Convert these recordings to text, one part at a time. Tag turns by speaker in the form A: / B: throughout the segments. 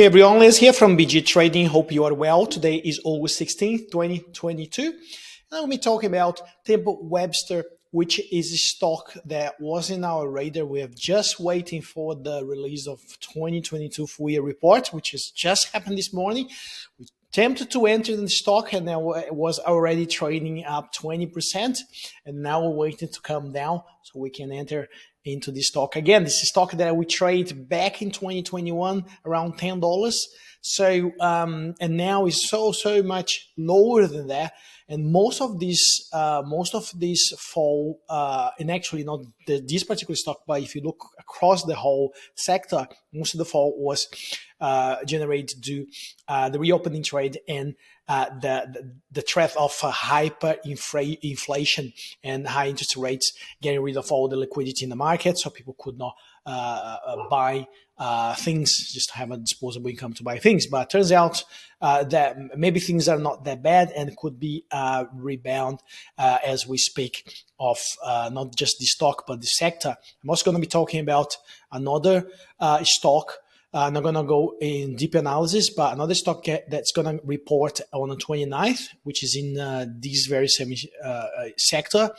A: Hey everyone, Les here from BG Trading. Hope you are well. Today is August 16th, 2022. And I'm going to be talking about Webster, which is a stock that was in our radar. We are just waiting for the release of 2022 full year report, which has just happened this morning. We attempted to enter the stock and now it was already trading up 20%. And now we're waiting to come down so we can enter into this stock again. This is stock that we trade back in 2021 around $10. So and now is so much lower than that. And most of these fall, and actually not this particular stock, but if you look across the whole sector, most of the fall was generated due the reopening trade and the threat of hyperinflation and high interest rates, getting rid of all the liquidity in the market, so people could not buy things, just to have a disposable income to buy things. But it turns out that maybe things are not that bad and could be rebound as we speak of not just the stock but the sector. I'm also going to be talking about another stock. I'm not going to go in deep analysis, but another stock that's going to report on the 29th, which is in this very same sector,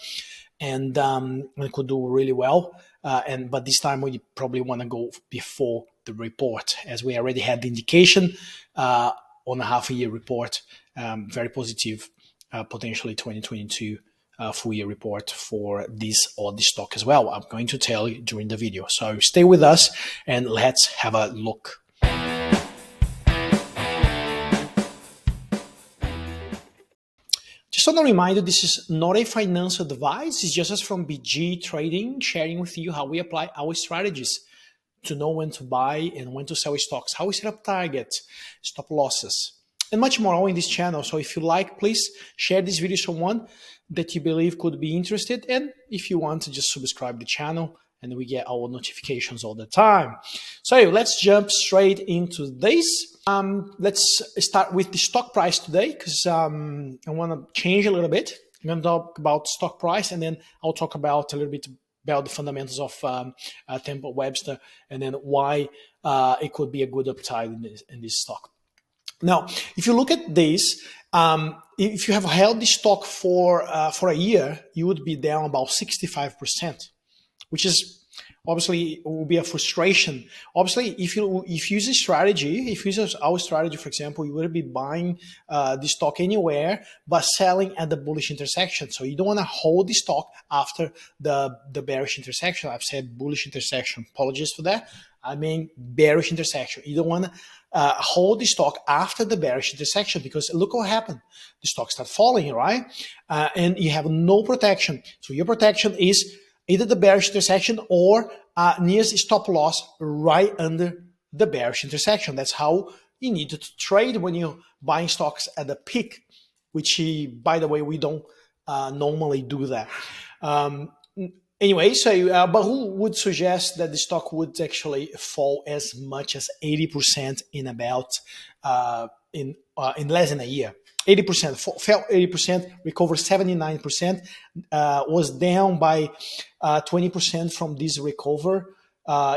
A: and it could do really well. But this time we probably want to go before the report, as we already had the indication on a half-a-year report, very positive, potentially 2022 full year report for this or this stock as well. I'm going to tell you during the video. So stay with us and let's have a look. Just want to remind you, this is not a financial advice. It's just us from BG Trading, sharing with you how we apply our strategies to know when to buy and when to sell stocks, how we set up targets, stop losses, and much more all in this channel. So if you like, please share this video with someone that you believe could be interested. And if you want to just subscribe the channel and we get our notifications all the time. So let's jump straight into this. Let's start with the stock price today because I want to change a little bit. I'm going to talk about stock price and then I'll talk about a little bit about the fundamentals of Webster and then why it could be a good upside in this stock. Now, if you look at this, if you have held this stock for a year, you would be down about 65%, which is obviously will be a frustration. Obviously, if you use a strategy, if you use our strategy, for example, you would be buying the stock anywhere but selling at the bullish intersection. So you don't want to hold the stock after the bearish intersection. I've said bullish intersection. Apologies for that. I mean bearish intersection. You don't want to hold the stock after the bearish intersection because look what happened. The stock started falling, right? And you have no protection. So your protection is either the bearish intersection or nearest stop loss right under the bearish intersection. That's how you need to trade when you're buying stocks at the peak, which, by the way, we don't normally do that. Anyway, so but who would suggest that the stock would actually fall as much as 80% in about in less than a year? 80% fell 80%, recovered 79%, was down by 20% from this recover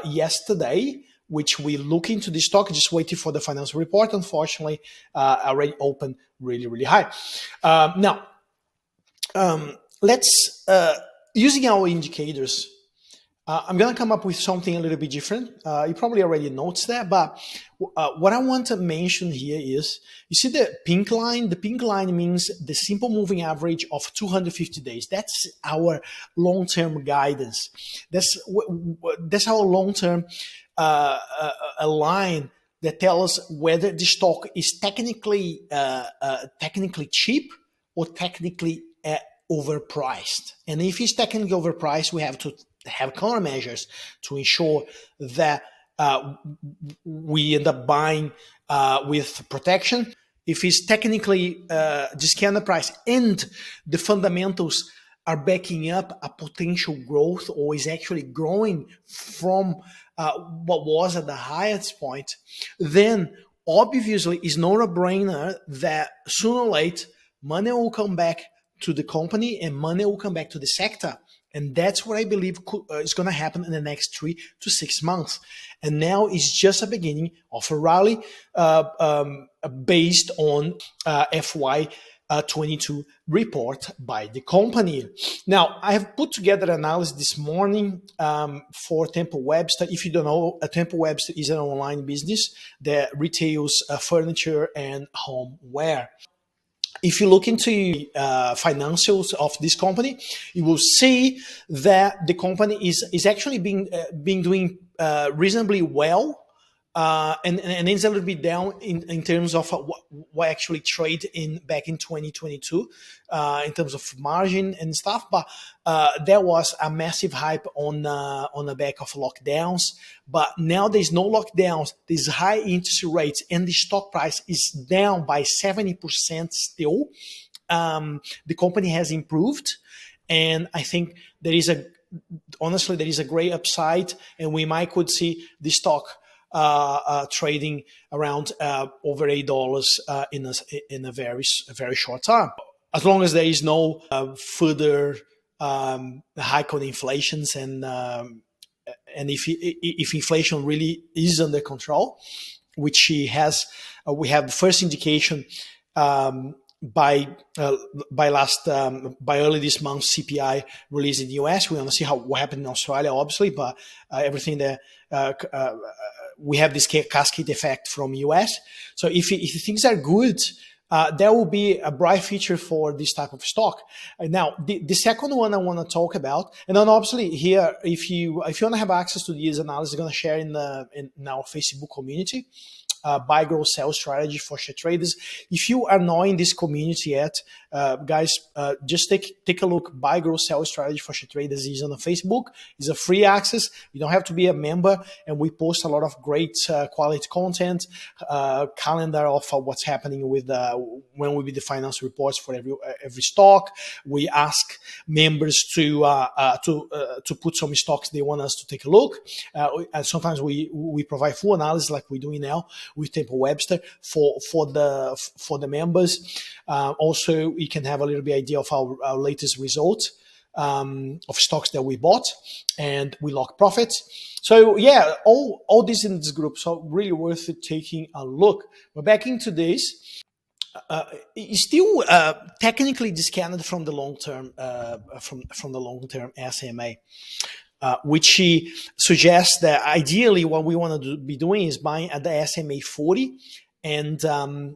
A: yesterday, which we look into the stock, just waiting for the financial report. Unfortunately, already opened really high. Now, let's using our indicators. I'm going to come up with something a little bit different. You probably already noticed that, but what I want to mention here is, you see the pink line? The pink line means the simple moving average of 250 days. That's our long-term guidance. That's our long-term line that tells us whether the stock is technically cheap or technically overpriced. And if it's technically overpriced, we have to have countermeasures to ensure that we end up buying with protection. If it's technically discounted price and the fundamentals are backing up a potential growth or is actually growing from what was at the highest point, then obviously it's not a brainer that sooner or later money will come back to the company and money will come back to the sector. And that's what I believe is going to happen in the next 3 to 6 months. And now it's just a beginning of a rally based on FY 22 report by the company. Now, I have put together an analysis this morning for Temple Webster. If you don't know, Temple Webster is an online business that retails furniture and homeware. If you look into financials of this company, you will see that the company is actually being doing reasonably well. And it's a little bit down in terms of what actually trade back in 2022 in terms of margin and stuff. But there was a massive hype on the back of lockdowns. But now there's no lockdowns. There's high interest rates, and the stock price is down by 70% still. The company has improved, and I think there is a great upside, and we could see the stock trading around over $8 in a very short time, as long as there is no further hike on inflations, and if inflation really is under control, which we have the first indication by early this month, CPI released in the US. We want to see what happened in Australia, obviously, but everything there. We have this cascade effect from US. So if things are good, there will be a bright future for this type of stock. Now, the second one I want to talk about, and then obviously here, if you want to have access to these analysis, I'm going to share in our Facebook community. Buy, grow, sell strategy for share traders. If you are not in this community yet, guys, just take a look. Buy, grow, sell strategy for share traders is on the Facebook. It's a free access. You don't have to be a member, and we post a lot of great quality content, calendar of what's happening with when we do the financial reports for every stock. We ask members to put some stocks they want us to take a look. And sometimes we provide full analysis like we're doing now with Temple Webster for the members. Also, you can have a little bit idea of our latest results of stocks that we bought, and we lock profits. So yeah, all this in this group. So really worth it taking a look. But back into this. It's still technically discounted from the long term from the long term SMA. Which suggests that ideally what we want to be doing is buying at the SMA 40 and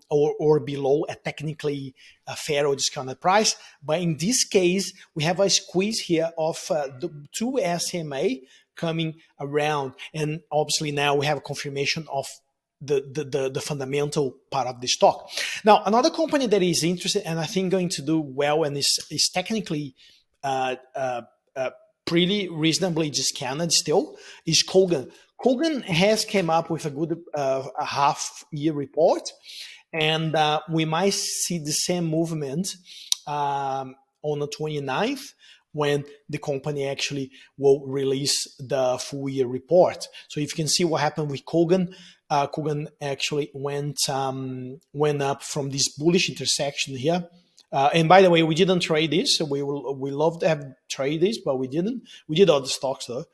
A: or below at technically a fair or discounted price. But in this case, we have a squeeze here of the 2 SMA coming around, and obviously now we have a confirmation of the fundamental part of the stock. Now, another company that is interested and I think going to do well and is technically pretty reasonably discounted still is Kogan. Kogan has came up with a good half-year report, and we might see the same movement on the 29th when the company actually will release the full-year report. So if you can see what happened with Kogan, Kogan actually went up from this bullish intersection here. And by the way, we didn't trade this. So we love to have trade this, but we didn't. We did other stocks though,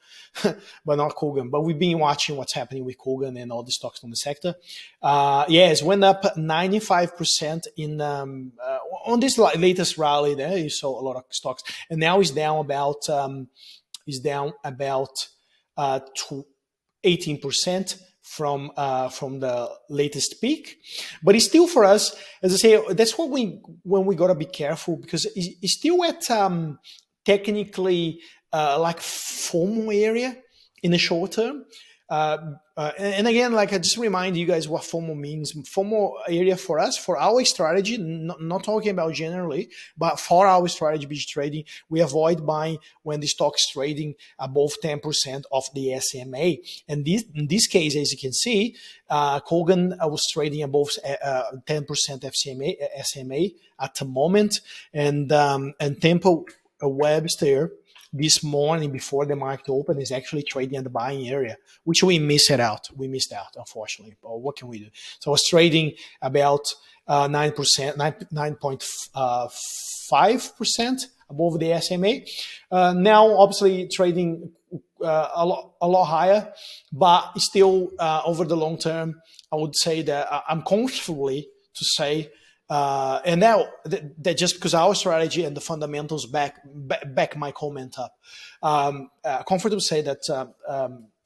A: but not Kogan. But we've been watching what's happening with Kogan and all the stocks on the sector. Yes, went up 95% in on this latest rally. There you saw a lot of stocks, and now it's down about 18%. From the latest peak, but it's still for us, as I say, that's what when we gotta be careful, because it's still at technically like FOMO area in the short term. And again, like I just remind you guys what FOMO means. FOMO area for us, for our strategy, not talking about generally, but for our strategy, BG trading, we avoid buying when the stock is trading above 10% of the SMA. And in this case, as you can see, Kogan was trading above 10% SMA at the moment, and Temple Webster this morning before the market opened is actually trading at the buying area, which we missed out. We missed out, unfortunately. But what can we do? So I was trading about 9%, 9.5% above the SMA. Now, obviously, trading a lot higher, but still over the long term, I would say that I'm comfortably to say, and now that just because our strategy and the fundamentals back my comment up, comfortable to say that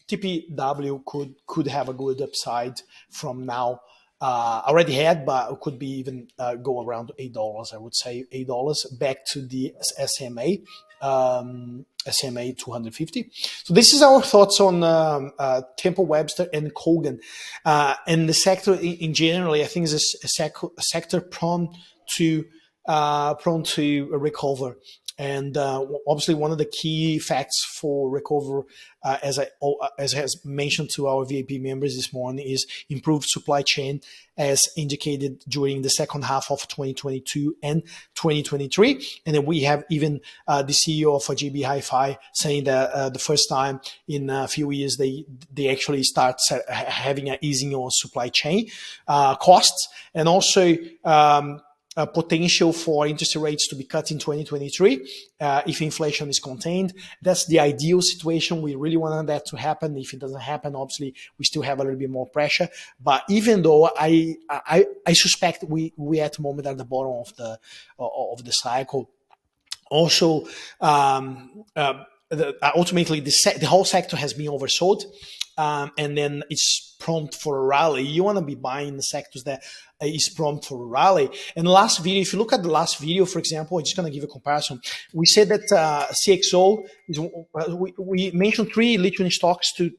A: TPW could have a good upside from now. Already had, but it could be even go around $8. I would say $8 back to the SMA. SMA 250. So this is our thoughts on Temple, Webster, and Kogan. And the sector in general, I think is a sector prone to recover. And obviously, one of the key facts for recovery, as has mentioned to our VIP members this morning, is improved supply chain, as indicated during the second half of 2022 and 2023. And then we have even the CEO of JB Hi-Fi saying that the first time in a few years they actually start having an easing on supply chain costs, and also potential for interest rates to be cut in 2023 if inflation is contained. That's the ideal situation. We really want that to happen. If it doesn't happen, obviously we still have a little bit more pressure. But even though I suspect we at the moment at the bottom of the cycle. Also, ultimately the whole sector has been oversold, and then it's prompt for a rally. You want to be buying the sectors that is prompt for a rally. And the last video, if you look at the last video, for example, I'm just going to give a comparison. We said that CXO is, we mentioned 3 lithium stocks to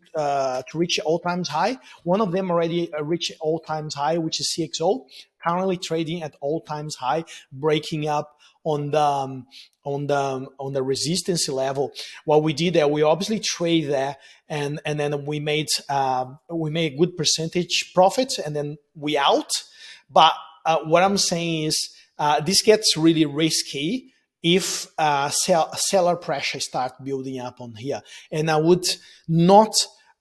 A: reach all-time high. One of them already reached all-time high, which is CXO, currently trading at all-time high, breaking up on the resistance level. What we did there, we obviously trade there, and then we made a good percentage profit, and then we out. But what I'm saying is this gets really risky if seller pressure start building up on here. And I would not,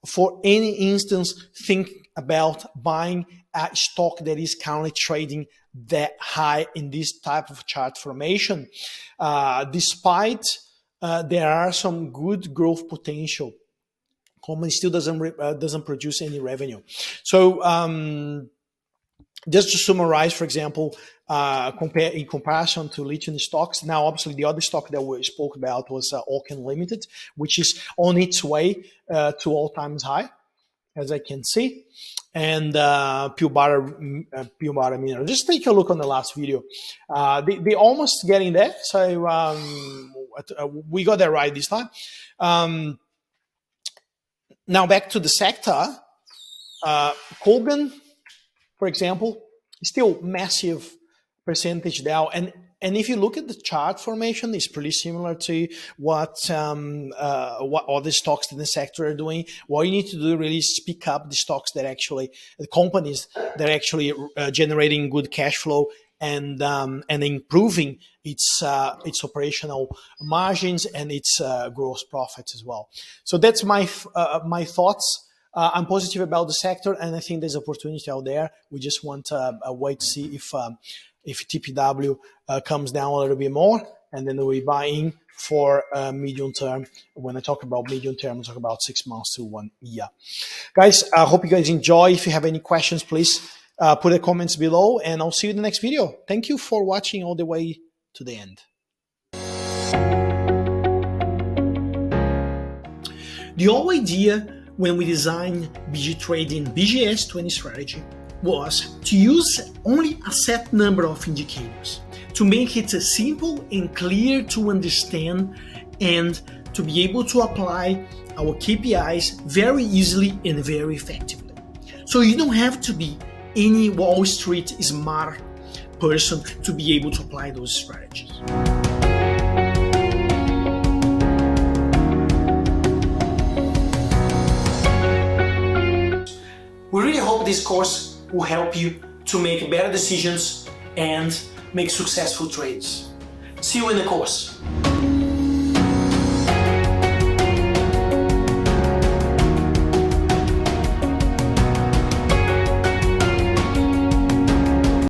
A: for any instance, think about buying a stock that is currently trading that high in this type of chart formation, despite there are some good growth potential. Company still doesn't produce any revenue. So just to summarize, for example, in comparison to lithium stocks, now obviously the other stock that we spoke about was Kogan Limited, which is on its way to all-time high, as I can see, and Pilbara Mineral. Just take a look on the last video. They're almost getting there, so we got that right this time. Now back to the sector. Kogan, for example, still massive percentage down, and if you look at the chart formation, it's pretty similar to what other stocks in the sector are doing. What you need to do really is pick up the stocks that actually, the companies that are actually generating good cash flow and improving its operational margins and its gross profits as well. So that's my thoughts. I'm positive about the sector, and I think there's opportunity out there. We just want to wait to see if TPW comes down a little bit more, and then we buy in for medium term. When I talk about medium term, I talk about 6 months to 1 year. Guys, I hope you guys enjoy. If you have any questions, please put the comments below, and I'll see you in the next video. Thank you for watching all the way to the end. The whole idea when we designed BG Trading BGS20 strategy was to use only a set number of indicators to make it simple and clear to understand, and to be able to apply our KPIs very easily and very effectively. So you don't have to be any Wall Street smart person to be able to apply those strategies. We really hope this course will help you to make better decisions and make successful trades. See you in the course.